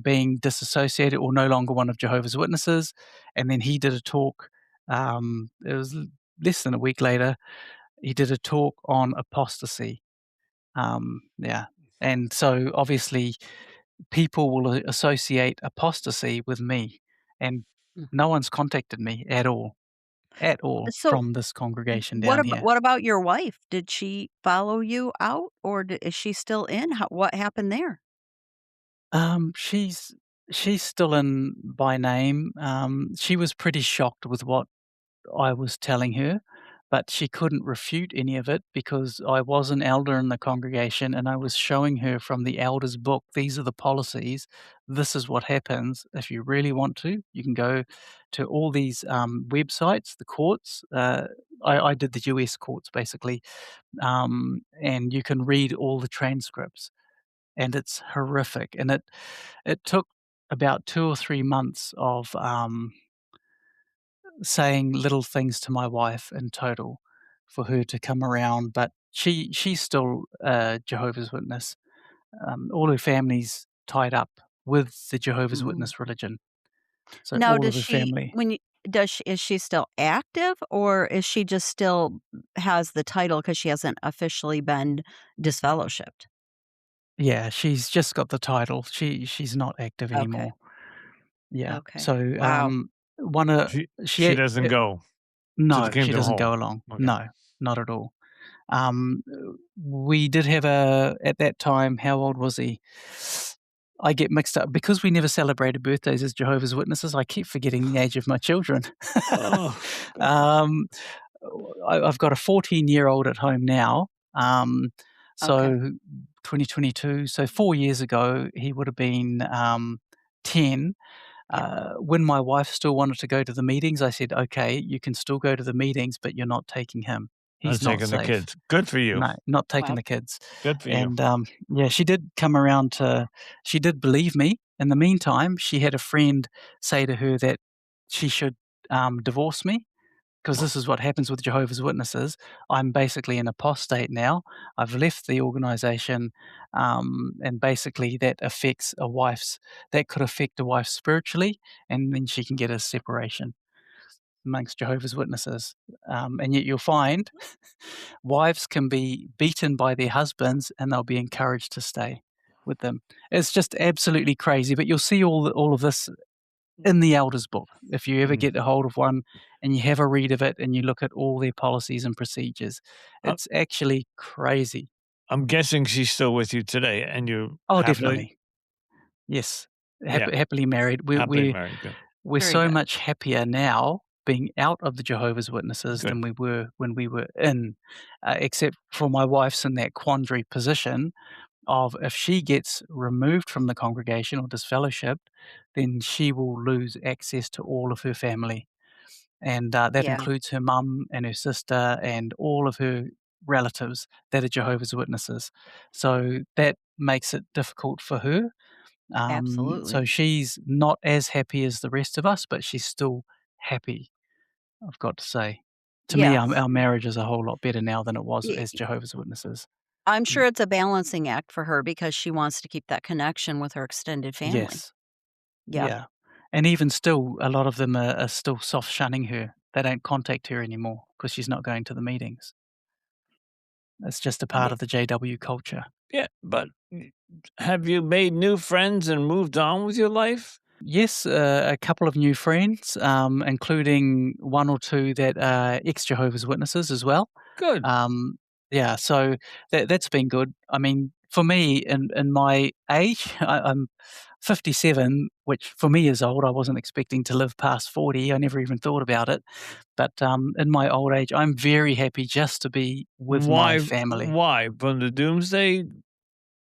being disassociated or no longer one of Jehovah's Witnesses, and then he did a talk. It was less than a week later. He did a talk on apostasy. Yeah, and so obviously people will associate apostasy with me, and Mm. no one's contacted me at all So, from this congregation what down about here. your wife? Did she follow you out, or is she still in? What happened there? She's still in by name. She was pretty shocked with what I was telling her, but she couldn't refute any of it because I was an elder in the congregation and I was showing her from the elder's book, these are the policies. This is what happens. If you really want to, you can go to all these websites, the courts. I did the US courts basically, and you can read all the transcripts, and it's horrific. And it took about 2 or 3 months of saying little things to my wife in total for her to come around, but she's still a Jehovah's Witness. All her family's tied up with the Jehovah's Mm. Witness religion, so Now, all does of her she family. when you does she is she still active, or is she just still has the title because she hasn't officially been disfellowshipped? Yeah, she's just got the title. She's not active Okay, anymore. Yeah, okay. so, Wow. one of She she doesn't go to the no, she kingdom doesn't home. go along. Okay. No, not at all. Um, we did have at that time, how old was he? I get mixed up because we never celebrated birthdays as Jehovah's Witnesses. I keep forgetting the age of my children. Oh, um, I've got a 14-year-old at home now. Um, Okay. so 2022, so 4 years ago, he would have been 10. Yeah. When my wife still wanted to go to the meetings, I said, okay, you can still go to the meetings, but you're not taking him. I'm He's not taking the safe. kids. Good for you. No, not taking Wow. the kids. Good for you. And, yeah, she did come around she did believe me. In the meantime, she had a friend say to her that she should, divorce me because Well, this is what happens with Jehovah's Witnesses. I'm basically an apostate now. I've left the organization, and basically that could affect a wife spiritually, and then she can get a separation amongst Jehovah's Witnesses. And yet you'll find wives can be beaten by their husbands and they'll be encouraged to stay with them. It's just absolutely crazy, but you'll see all of this in the Elders book. If you ever mm. get a hold of one and you have a read of it and you look at all their policies and procedures, I it's actually crazy. I'm guessing she's still with you today, and you Oh, happily, definitely. Yes. yeah, Happily married. happily married. Good. We're Very so good. much happier now being out of the Jehovah's Witnesses Good. than we were when we were in, except for my wife's in that quandary position of if she gets removed from the congregation or disfellowshipped, then she will lose access to all of her family. and that Yeah, includes her mum and her sister and all of her relatives that are Jehovah's Witnesses. So that makes it difficult for her. So absolutely. she's not as happy as the rest of us, but she's still happy, I've got to say. To me, Yes. our marriage is a whole lot better now than it was Y as Jehovah's Witnesses. I'm Mm. sure it's a balancing act for her because she wants to keep that connection with her extended family. Yes. Yeah. Yeah. And even still, a lot of them are still soft shunning her. They don't contact her anymore because she's not going to the meetings. It's just a part Ye of the JW culture. Yeah, but have you made new friends and moved on with your life? Yes, a couple of new friends, including one or two that are ex-Jehovah's Witnesses as well. Good. Um, yeah, so that's been good. I mean, for me, in my age, I'm 57, which for me is old. I wasn't expecting to live past 40. I never even thought about it. But in my old age, I'm very happy just to be with my Why family. why? From the doomsday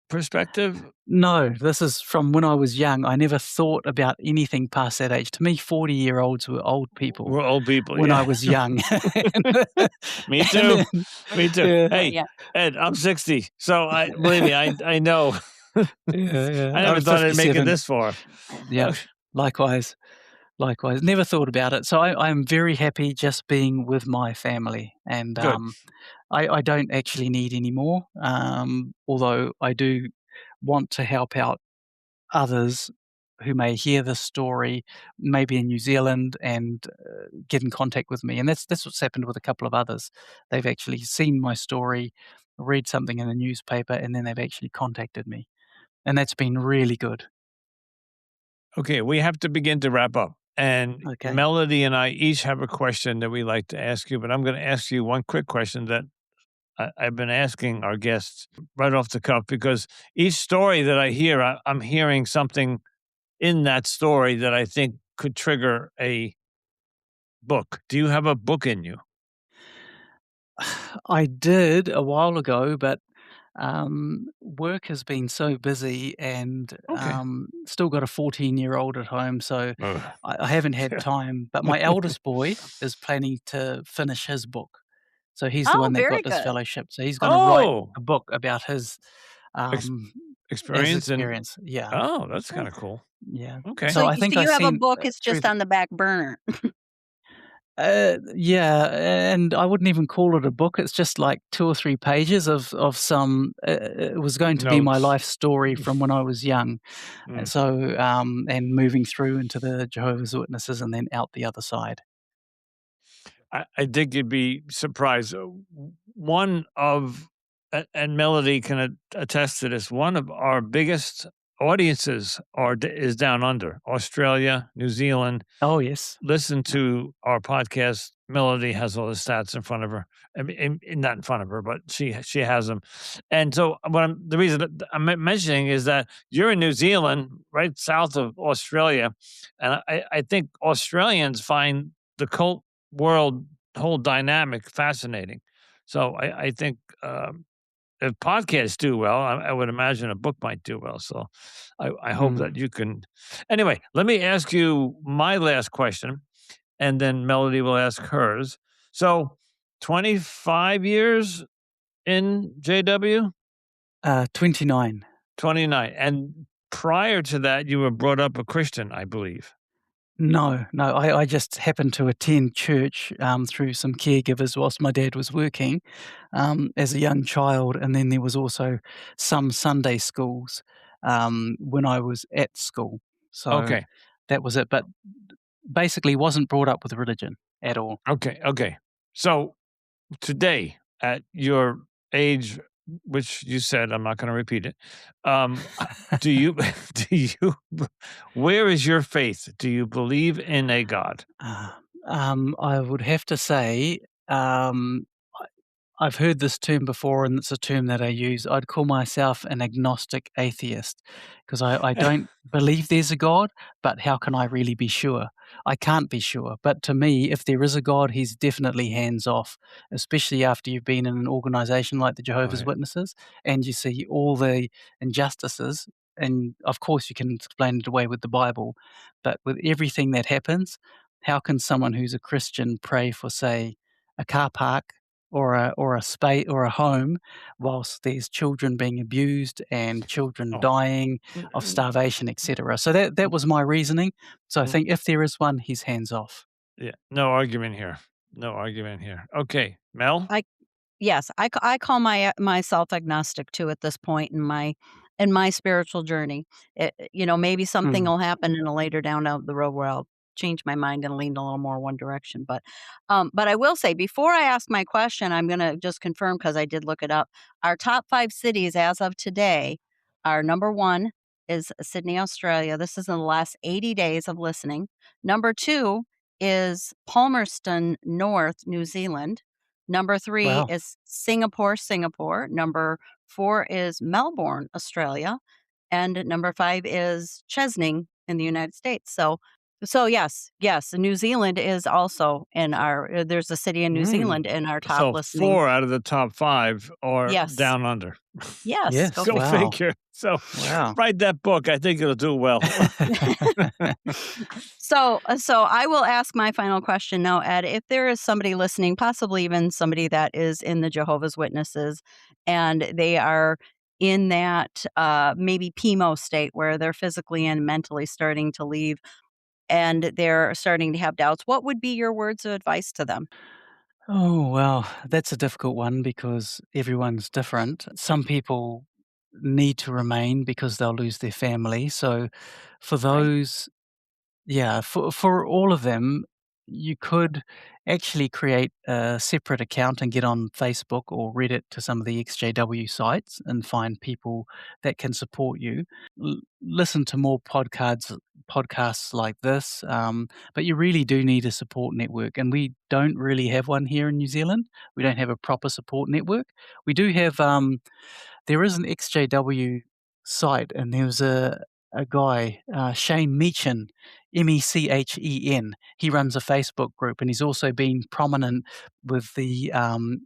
perspective? No, this is from when I was young. I never thought about anything past that age. To me, 40-year-olds were old people We're old people, when I yeah. was young. And Me and too. then Me too. yeah, Hey, yeah. Ed, I'm 60, so I believe me, I know. yeah. I I'm never thought I'd make it 57. this far. Yeah, likewise, likewise. Never thought about it. So I'm very happy just being with my family, and, Good. I don't actually need any more, although I do want to help out others who may hear this story, maybe in New Zealand, and get in contact with me. And that's what's happened with a couple of others. They've actually seen my story, read something in the newspaper, and then they've actually contacted me. And that's been really good. Okay, we have to begin to wrap up. And Okay. Melody and I each have a question that we like to ask you, but I'm going to ask you one quick question that I've been asking our guests right off the cuff because each story that I hear, I'm hearing something in that story that I think could trigger a book. Do you have a book in you? I did a while ago, but work has been so busy and Okay. still got a 14-year-old at home, so Ugh. I haven't had time. But my eldest boy is planning to finish his book. So he's the Oh, one that very got this good. fellowship. So he's going to write Oh, a book about his ex- um, his experience and experience. Yeah, oh, that's Oh, kind of cool. yeah. Okay. So so I think I you have a sent book, it's through just the on the back burner. yeah, and I wouldn't even call it a book. It's just like 2 or 3 pages of some it was going to be my Notes. life story from when I was young. And Mm. so, and moving through into the Jehovah's Witnesses and then out the other side. I think you'd be surprised. One of, and Melody can attest to this, one of our biggest audiences is down under Australia, New Zealand. Oh, yes. Listen to our podcast. Melody has all the stats in front of her. I mean, not in front of her, but she has them. And so, the reason that I'm mentioning is that you're in New Zealand, right south of Australia, and I think Australians find the cult world whole dynamic fascinating. So I think if podcasts do well, I would imagine a book might do well. So I hope that Mm. you can. Anyway, let me ask you my last question, and then Melody will ask hers. So 25 years in JW, 29. 29, and prior to that, you were brought up a Christian, I believe. No, no, I just happened to attend church, through some caregivers whilst my dad was working, as a young child, and then there was also some Sunday schools, when I was at school. So Okay, that was it, but basically wasn't brought up with religion at all. okay. So today, at your age, which you said, I'm not going to repeat it. Do you, do you, where is your faith? Do you believe in a God? Uh, I would have to say, um, I've heard this term before, and it's a term that I use. I'd call myself an agnostic atheist because I don't believe there's a God, but how can I really be sure? I can't be sure. But to me, if there is a God, he's definitely hands off, especially after you've been in an organization like the Jehovah's Right. Witnesses and you see all the injustices. And of course, you can explain it away with the Bible, but with everything that happens, how can someone who's a Christian pray for, say, a car park or a space or a home, whilst there's children being abused and children Oh, dying of starvation, etc. So that was my reasoning. So I think if there is one, he's hands off. yeah, no argument here. No argument here. Okay, Mel? Yes, I call myself agnostic too at this point in my spiritual journey. Maybe something Mm. will happen in a later down the road where I'll change my mind and lean a little more one direction. But I will say before I ask my question, I'm gonna just confirm because I did look it up. Our top 5 cities as of today are number one is Sydney, Australia. This is in the last 80 days of listening. Number two is Palmerston North, New Zealand. Number 3 Wow. is Singapore, Singapore. Number 4 is Melbourne, Australia. And number 5 is Chesaning in the United States. So yes, New Zealand is also in there's a city in New Zealand in our top So listening. 4 out of the top 5 are Yes. down under. Yes, Yes. go Go figure. Wow. figure. So Wow. write that book. I think it'll do well. So I will ask my final question now, Ed. If there is somebody listening, possibly even somebody that is in the Jehovah's Witnesses, and they are in that maybe PMO state where they're physically and mentally starting to leave and they're starting to have doubts, what would be your words of advice to them? Oh, well, that's a difficult one because everyone's different. Some people need to remain because they'll lose their family. So for Right. those, yeah, for all of them, you could actually create a separate account and get on Facebook or Reddit to some of the XJW sites and find people that can support you. Listen to more podcasts like this, but you really do need a support network, and we don't really have one here in New Zealand. We don't have a proper support network. We do have there is an XJW site, and there was a guy, Shane Meechan, Mechen. He runs a Facebook group, and he's also been prominent with the in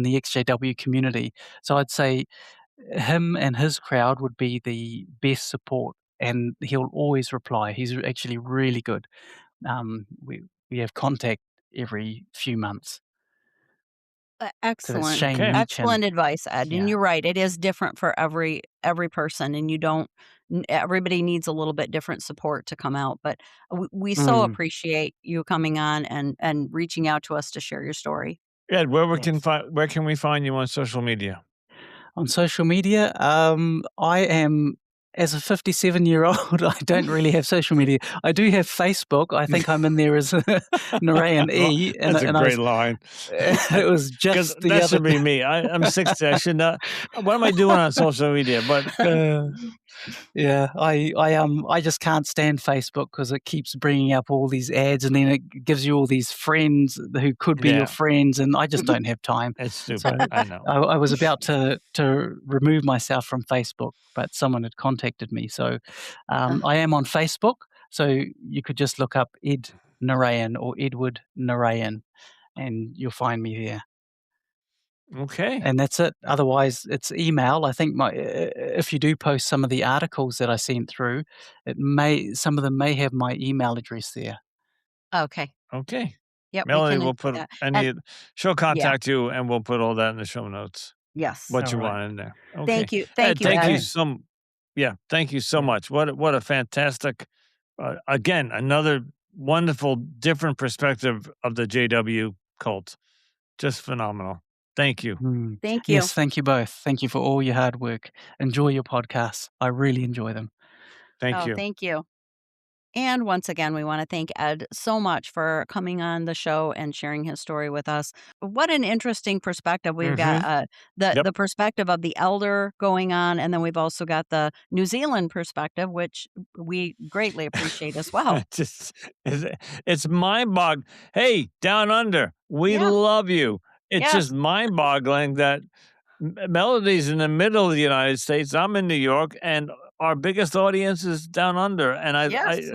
the XJW community. So I'd say him and his crowd would be the best support, and he'll always reply. He's actually really good. We have contact every few months. So that's Excellent. Shane Okay. Meechan. Excellent advice, Ed. And Yeah. you're right. It is different for every person, and you don't. Everybody needs a little bit different support to come out. But we so Mm, appreciate you coming on and reaching out to us to share your story. Ed, yes. where can we find you on social media? On social media, I am as a 57-year-old, I don't really have social media. I do have Facebook. I think I'm in there as Narayan Well, E, that's a and I great was line. it was Because just the that other should be me. I'm 60. I should not. What am I doing on social media? But yeah, I just can't stand Facebook because it keeps bringing up all these ads, and then it gives you all these friends who could be your yeah, friends, and I just don't have time. it's So stupid. I know. I was about to remove myself from Facebook, but someone had contacted me. So I am on Facebook. So you could just look up Ed Narayan or Edward Narayan, and you'll find me there. Okay. And that's it. Otherwise, it's email. I think if you do post some of the articles that I sent through, some of them may have my email address there. Okay. Okay. Yep, we Melanie can will include put that. And she'll yeah, contact you and we'll put all that in the show notes. yes. What All you right. want in there. Okay. Thank you. Ed, Thank you, thank Ed. you Okay. thank you so Yeah. much. What a fantastic again, another wonderful different perspective of the JW cult. Just phenomenal. Thank you. Thank you. Yes, thank you both. Thank you for all your hard work. Enjoy your podcasts. I really enjoy them. Thank Oh, you. thank you. And once again, we want to thank Ed so much for coming on the show and sharing his story with us. What an interesting perspective. We've got Mhm. the Yep. perspective of the elder going on, and then we've also got the New Zealand perspective, which we greatly appreciate as well. Just it's mind-boggling. Hey, down under, we Yeah. love you. It's just Yes. mind-boggling that Melody's in the middle of the United States. I'm in New York, and our biggest audience is down under. And Yes.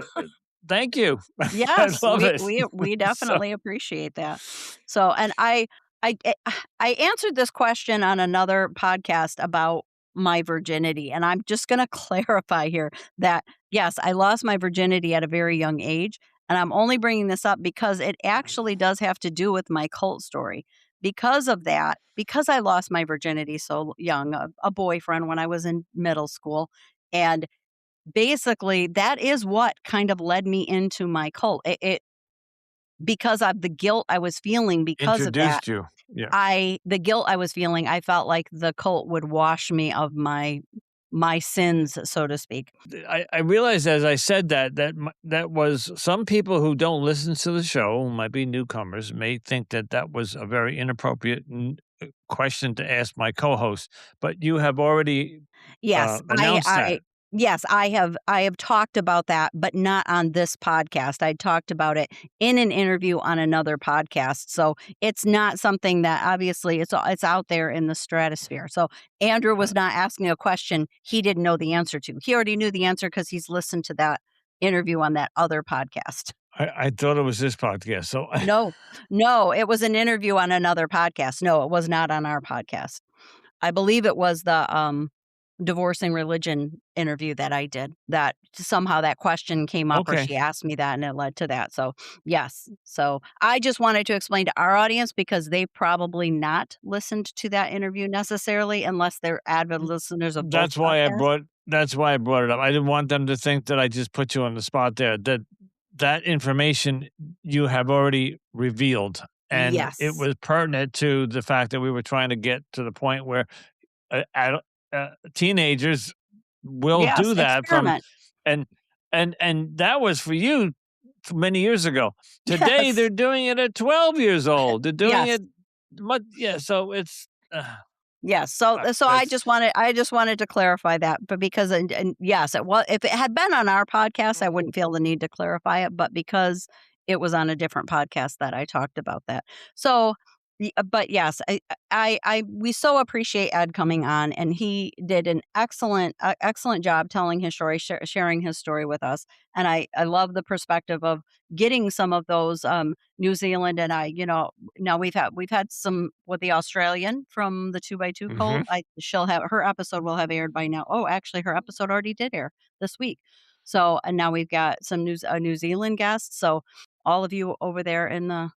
thank you. I Yes, love it. we So, definitely appreciate that. So, and I eh, I answered this question on another podcast about my virginity, and I'm just gonna clarify here that, yes, I lost my virginity at a very young age, And I'm only bringing this up because it actually does have to do with my cult story. Because of that, because I lost my virginity so young, a boyfriend when I was in middle school, and basically that is what kind of led me into my cult. Because of the guilt I was feeling because of that, Introduced you. Yeah. the guilt I was feeling, I felt like the cult would wash me of my sins, so to speak. I realized as I said that was some people who don't listen to the show, who might be newcomers, may think that was a very inappropriate question to ask my co-host. But you have already Yes, announced that. yes, I have talked about that, but not on this podcast. I talked about it in an interview on another podcast. So it's not something that obviously it's out there in the stratosphere. So Andrew was not asking a question he didn't know the answer to. He already knew the answer because he's listened to that interview on that other podcast. I thought it was this podcast. So No, it was an interview on another podcast. No, it was not on our podcast. I believe it was the divorcing religion interview that I did, that somehow that question came up or Okay. she asked me that and it led to that. So yes. So I just wanted to explain to our audience because they probably not listened to that interview necessarily unless they're avid listeners of both That's why podcasts. that's why I brought it up. I didn't want them to think that I just put you on the spot there. That information you have already revealed, and it Yes. was pertinent to the fact that we were trying to get to the point where teenagers will Yes. do that Experiment. and that was for you many years ago. Today Yes. they're doing it at 12 years old. They're doing Yes. it so it's Yes. So that's I just wanted to clarify that, but because and yes, it was, if it had been on our podcast, I wouldn't feel the need to clarify it, but because it was on a different podcast that I talked about that. So but yes, we so appreciate Ed coming on, and he did an excellent job telling his story, sharing his story with us. And I love the perspective of getting some of those New Zealand, and now we've had some with the Australian from the 2x2 cult. Mhm. She'll have her episode will have aired by now. Oh, actually, her episode already did air this week. So, and now we've got some New Zealand guests. So, all of you over there in the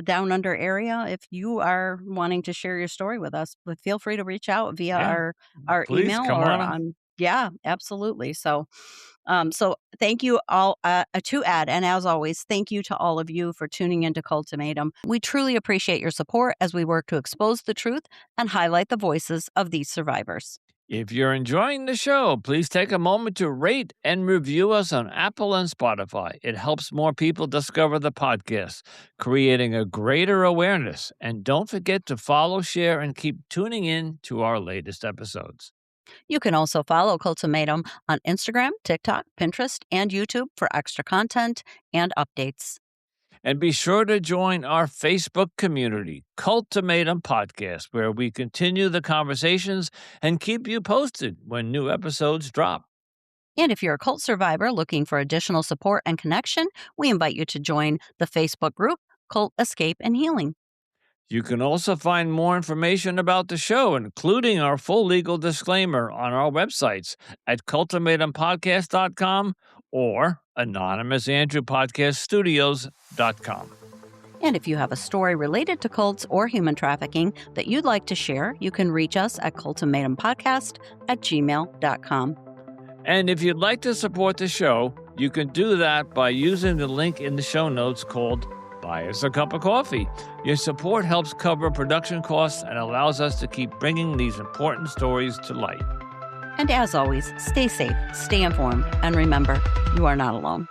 down under area, if you are wanting to share your story with us, feel free to reach out via Yeah. our Please email come or on. on. Yeah, absolutely. So so thank you all to Ed. And as always, thank you to all of you for tuning into Cultimatum. We truly appreciate your support as we work to expose the truth and highlight the voices of these survivors. If you're enjoying the show, please take a moment to rate and review us on Apple and Spotify. It helps more people discover the podcast, creating a greater awareness. And don't forget to follow, share, and keep tuning in to our latest episodes. You can also follow Cultimatum on Instagram, TikTok, Pinterest, and YouTube for extra content and updates. And be sure to join our Facebook community, Cultimatum Podcast, where we continue the conversations and keep you posted when new episodes drop. And if you're a cult survivor looking for additional support and connection, we invite you to join the Facebook group Cult Escape and Healing. You can also find more information about the show, including our full legal disclaimer, on our websites at cultimatumpodcast.com or anonymousandrewpodcaststudios.com. And if you have a story related to cults or human trafficking that you'd like to share, you can reach us at cultimatumpodcast@gmail.com. And if you'd like to support the show, you can do that by using the link in the show notes called Buy Us a Cup of Coffee. Your support helps cover production costs and allows us to keep bringing these important stories to light. And as always, stay safe, stay informed, and remember, you are not alone.